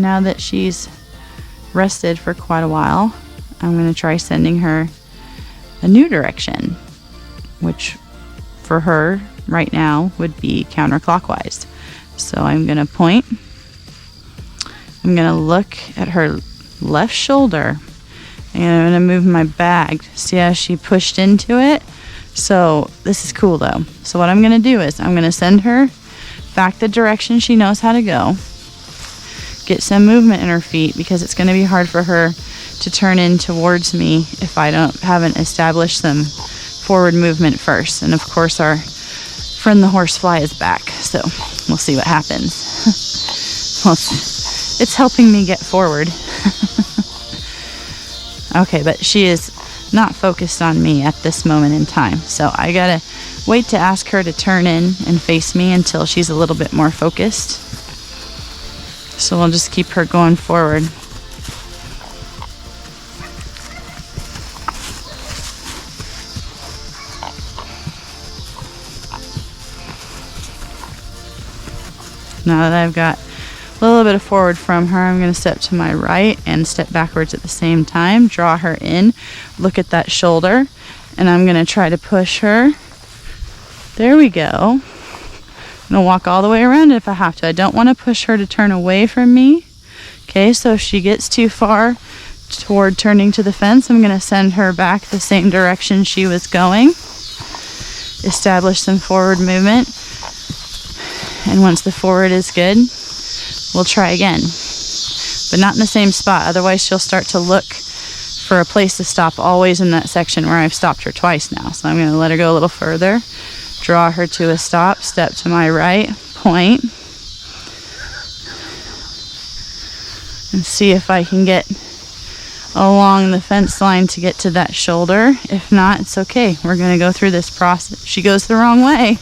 now that she's rested for quite a while, I'm going to try sending her a new direction, which for her right now would be counterclockwise. So I'm going to point. I'm going to look at her left shoulder, and I'm going to move my bag. See how she pushed into it? So this is cool though. So what I'm going to do is I'm going to send her back the direction she knows how to go. Get some movement in her feet, because it's going to be hard for her to turn in towards me if I haven't established some forward movement first. And of course our friend the horsefly is back, so we'll see what happens. Well, it's helping me get forward. Okay, but she is not focused on me at this moment in time, so I gotta wait to ask her to turn in and face me until she's a little bit more focused. So we'll just keep her going forward. Now that I've got a little bit of forward from her, I'm going to step to my right and step backwards at the same time. Draw her in. Look at that shoulder. And I'm going to try to push her. There we go. I'm going to walk all the way around if I have to. I don't want to push her to turn away from me. Okay, so if she gets too far toward turning to the fence, I'm going to send her back the same direction she was going. Establish some forward movement. And once the forward is good, we'll try again. But not in the same spot. Otherwise, she'll start to look for a place to stop, always in that section where I've stopped her twice now. So I'm going to let her go a little further. Draw her to a stop. Step to my right. Point. And see if I can get along the fence line to get to that shoulder. If not, it's okay. We're going to go through this process. If she goes the wrong way,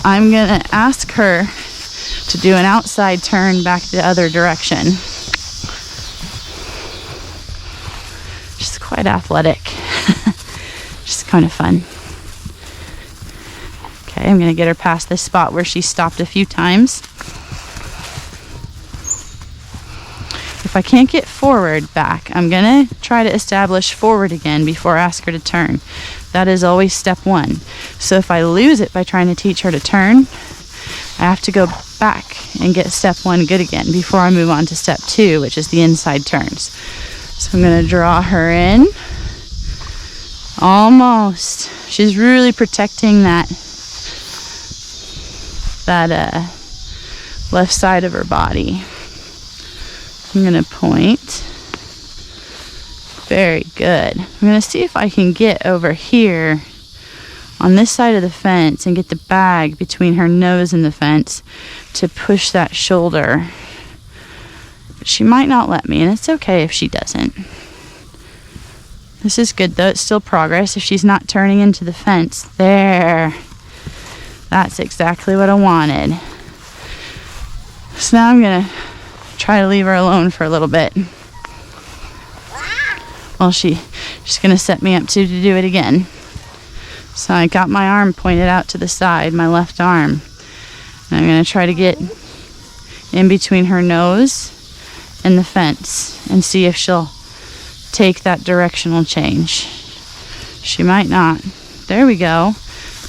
I'm going to ask her to do an outside turn back the other direction. She's quite athletic. Just kind of fun. Okay, I'm going to get her past this spot where she stopped a few times. If I can't get forward back, I'm going to try to establish forward again before I ask her to turn. That is always step one. So if I lose it by trying to teach her to turn, I have to go back and get step one good again before I move on to step two, which is the inside turns. So I'm going to draw her in. Almost. She's really protecting that left side of her body. I'm going to point. Very good. I'm going to see if I can get over here on this side of the fence and get the bag between her nose and the fence to push that shoulder. But she might not let me, and it's okay if she doesn't. This is good though. It's still progress. If she's not turning into the fence, there. That's exactly what I wanted. So now I'm going to try to leave her alone for a little bit. Well, she's going to set me up to do it again. So I got my arm pointed out to the side, my left arm. And I'm going to try to get in between her nose and the fence and see if she'll take that directional change. She might not. There we go.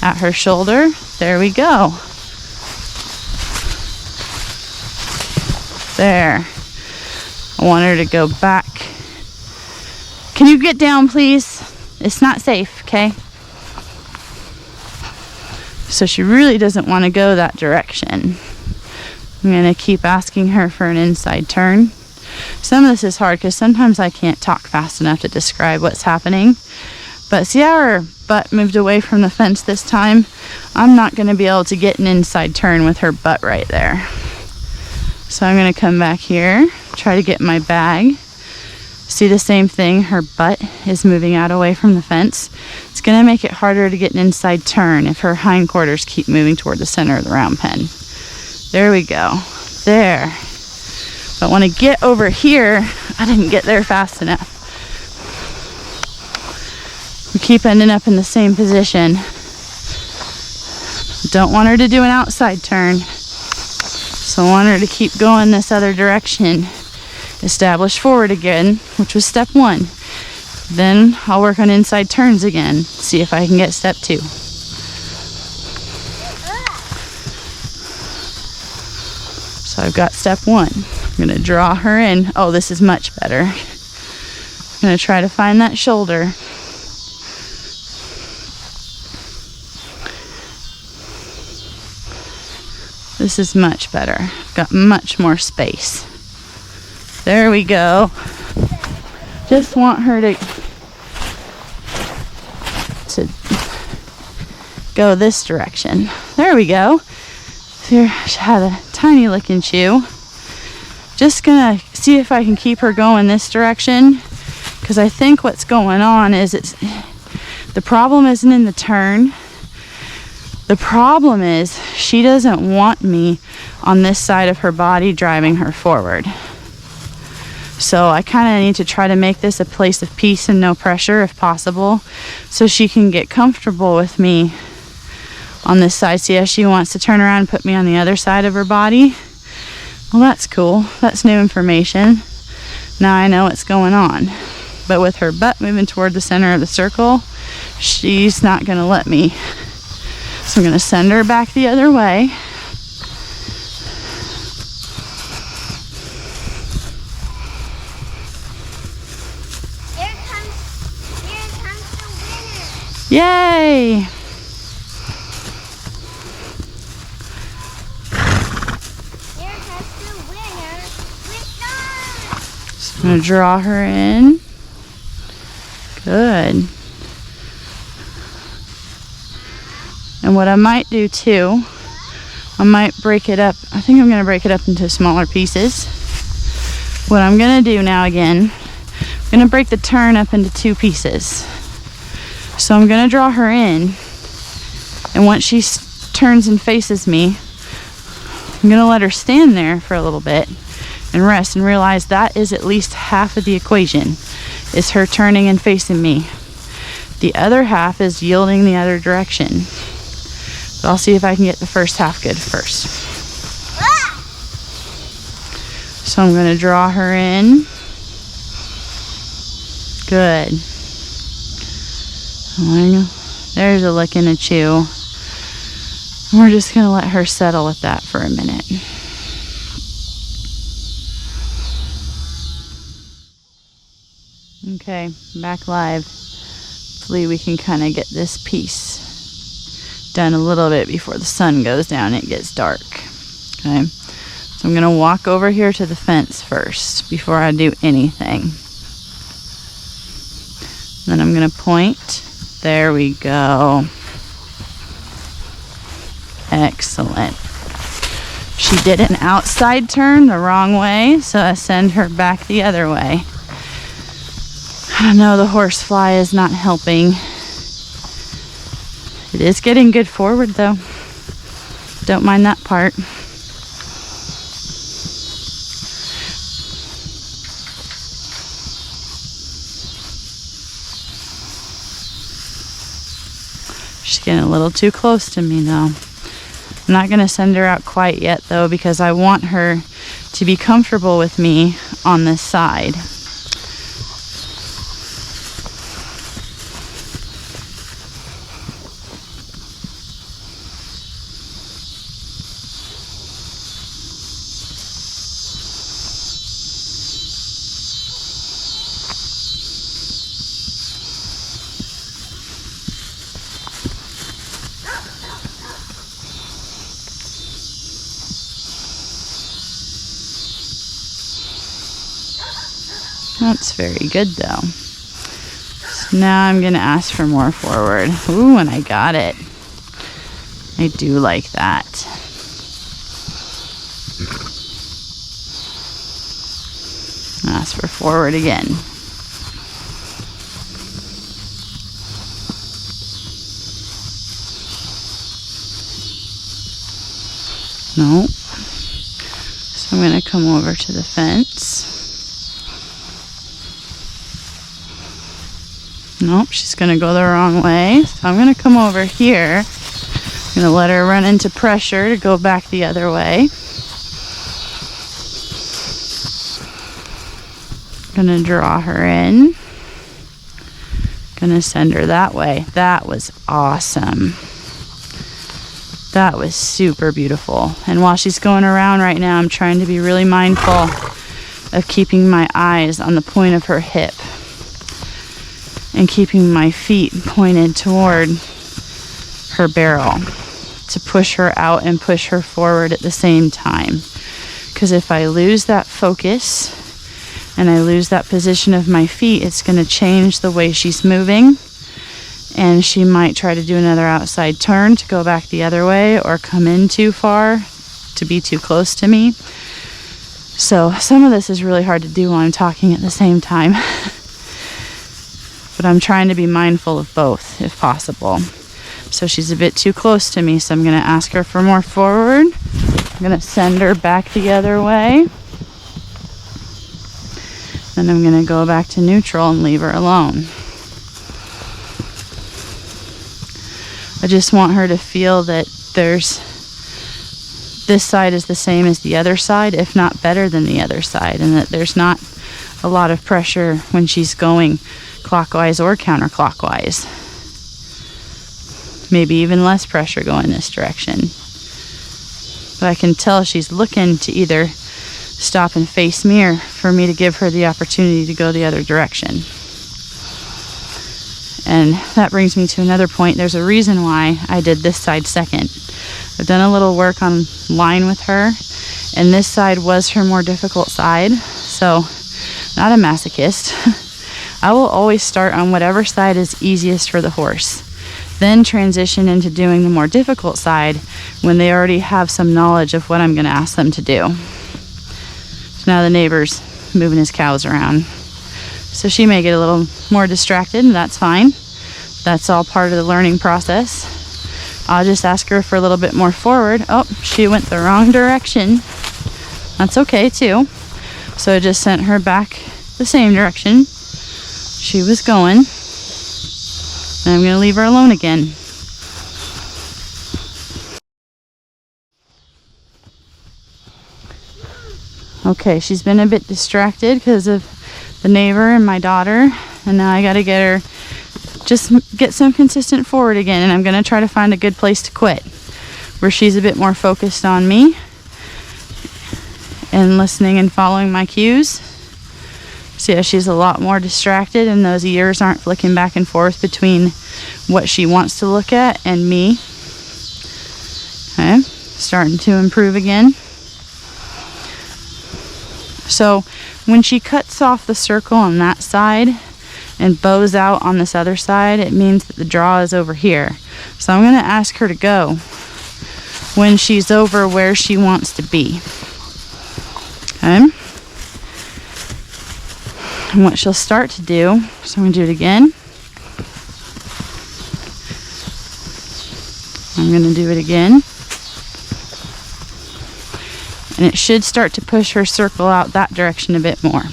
At her shoulder. There we go. There. I want her to go back. Can you get down, please? It's not safe, okay? So she really doesn't want to go that direction. I'm going to keep asking her for an inside turn. Some of this is hard because sometimes I can't talk fast enough to describe what's happening. But see how her butt moved away from the fence this time? I'm not going to be able to get an inside turn with her butt right there. So I'm going to come back here, try to get my bag. See the same thing, her butt is moving out away from the fence. It's going to make it harder to get an inside turn if her hindquarters keep moving toward the center of the round pen. There we go. There. But when I get over here, I didn't get there fast enough. We keep ending up in the same position. Don't want her to do an outside turn. So I want her to keep going this other direction. Establish forward again, which was step 1. Then I'll work on inside turns again, see if I can get step 2. So I've got step 1. I'm going to draw her in. Oh, this is much better. I'm going to try to find that shoulder. This is much better. I've got much more space. There we go. Just want her to go this direction. There we go. Here, she had a tiny licking chew. Just gonna see if I can keep her going this direction, because I think what's going on is the problem isn't in the turn. The problem is she doesn't want me on this side of her body driving her forward. So I kind of need to try to make this a place of peace and no pressure if possible, so she can get comfortable with me on this side. See how she wants to turn around and put me on the other side of her body? Well, that's cool. That's new information. Now I know what's going on. But with her butt moving toward the center of the circle, she's not going to let me. So I'm going to send her back the other way. Here comes the winner. Yay! Here comes the winner with us. So I'm going to draw her in. Good. And what I might do too, I might break it up. I think I'm going to break it up into smaller pieces. What I'm going to do now again, I'm going to break the turn up into 2 pieces. So I'm going to draw her in, and once she turns and faces me, I'm going to let her stand there for a little bit and rest and realize that is at least half of the equation, is her turning and facing me. The other half is yielding the other direction. But I'll see if I can get the first half good first. So I'm going to draw her in. Good. There's a lick and a chew. We're just going to let her settle with that for a minute. Okay, back live. Hopefully we can kind of get this piece done a little bit before the sun goes down and it gets dark. Okay, so I'm going to walk over here to the fence first before I do anything. Then I'm going to point. There we go. Excellent. She did an outside turn the wrong way, so I send her back the other way. I don't know, the horsefly is not helping. It is getting good forward though. Don't mind that part. She's getting a little too close to me though. I'm not going to send her out quite yet though, because I want her to be comfortable with me on this side. That's very good though. So now I'm going to ask for more forward. Ooh, and I got it. I do like that. Ask for forward again. Nope. So I'm going to come over to the fence. Nope, she's going to go the wrong way. So I'm going to come over here. I'm going to let her run into pressure to go back the other way. Gonna draw her in. Gonna send her that way. That was awesome. That was super beautiful. And while she's going around right now, I'm trying to be really mindful of keeping my eyes on the point of her hip and keeping my feet pointed toward her barrel to push her out and push her forward at the same time. Because if I lose that focus and I lose that position of my feet, it's going to change the way she's moving, and she might try to do another outside turn to go back the other way or come in too far to be too close to me. So some of this is really hard to do while I'm talking at the same time. But I'm trying to be mindful of both if possible. So she's a bit too close to me, so I'm going to ask her for more forward. I'm going to send her back the other way. Then I'm going to go back to neutral and leave her alone. I just want her to feel that this side is the same as the other side, if not better than the other side, and that there's not a lot of pressure when she's going clockwise or counterclockwise. Maybe even less pressure going this direction. But I can tell she's looking to either stop and face me or for me to give her the opportunity to go the other direction. And that brings me to another point. There's a reason why I did this side second. I've done a little work on line with her, and this side was her more difficult side. So, not a masochist. I will always start on whatever side is easiest for the horse. Then transition into doing the more difficult side when they already have some knowledge of what I'm going to ask them to do. So now the neighbor's moving his cows around. So she may get a little more distracted, and that's fine. That's all part of the learning process. I'll just ask her for a little bit more forward. Oh, she went the wrong direction. That's okay too. So I just sent her back the same direction she was going. And I'm going to leave her alone again. Okay, she's been a bit distracted because of the neighbor and my daughter, and now I got to get her, just get some consistent forward again, and I'm going to try to find a good place to quit where she's a bit more focused on me and listening and following my cues. So yeah, she's a lot more distracted, and those ears aren't flicking back and forth between what she wants to look at and me. Okay, starting to improve again. So when she cuts off the circle on that side and bows out on this other side, it means that the draw is over here. So I'm going to ask her to go when she's over where she wants to be. Okay. And what she'll start to do, so I'm going to do it again. I'm going to do it again. And it should start to push her circle out that direction a bit more.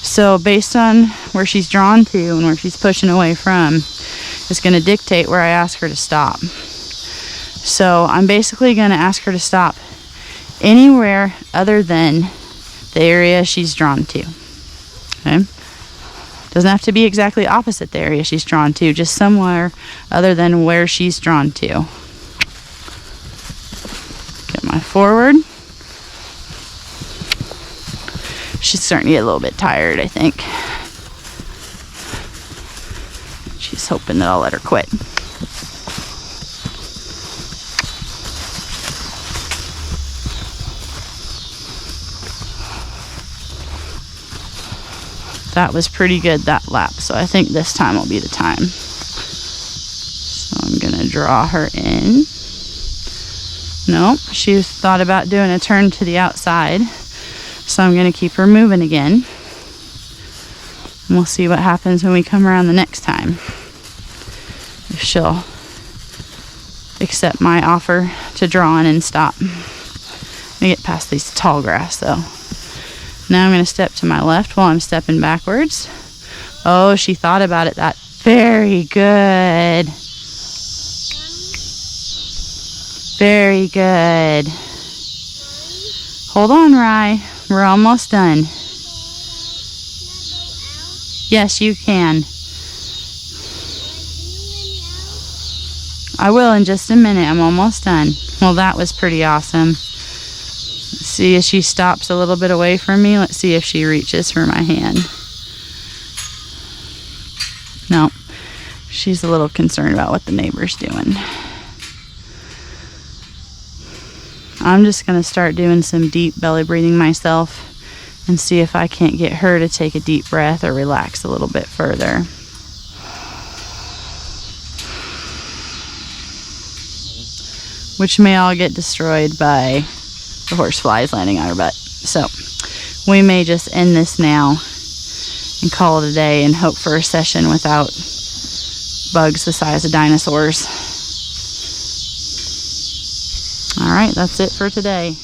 So based on where she's drawn to and where she's pushing away from, is going to dictate where I ask her to stop. So I'm basically going to ask her to stop anywhere other than the area she's drawn to. Okay? Doesn't have to be exactly opposite the area she's drawn to, just somewhere other than where she's drawn to. Get my forward. She's starting to get a little bit tired, I think. She's hoping that I'll let her quit. That was pretty good, that lap, so I think this time will be the time. So I'm gonna draw her in. Nope, she thought about doing a turn to the outside. So I'm going to keep her moving again. And we'll see what happens when we come around the next time. If she'll accept my offer to draw in and stop. I'm going to get past these tall grass though. Now I'm going to step to my left while I'm stepping backwards. Oh, she thought about it. That very good. Very good. Hold on, Rye. We're almost done. Yes, you can. I will in just a minute. I'm almost done. Well, that was pretty awesome. Let's see if she stops a little bit away from me. Let's see if she reaches for my hand. No, she's a little concerned about what the neighbor's doing. I'm just going to start doing some deep belly breathing myself and see if I can't get her to take a deep breath or relax a little bit further. Which may all get destroyed by the horse flies landing on her butt. So we may just end this now and call it a day and hope for a session without bugs the size of dinosaurs. All right, that's it for today.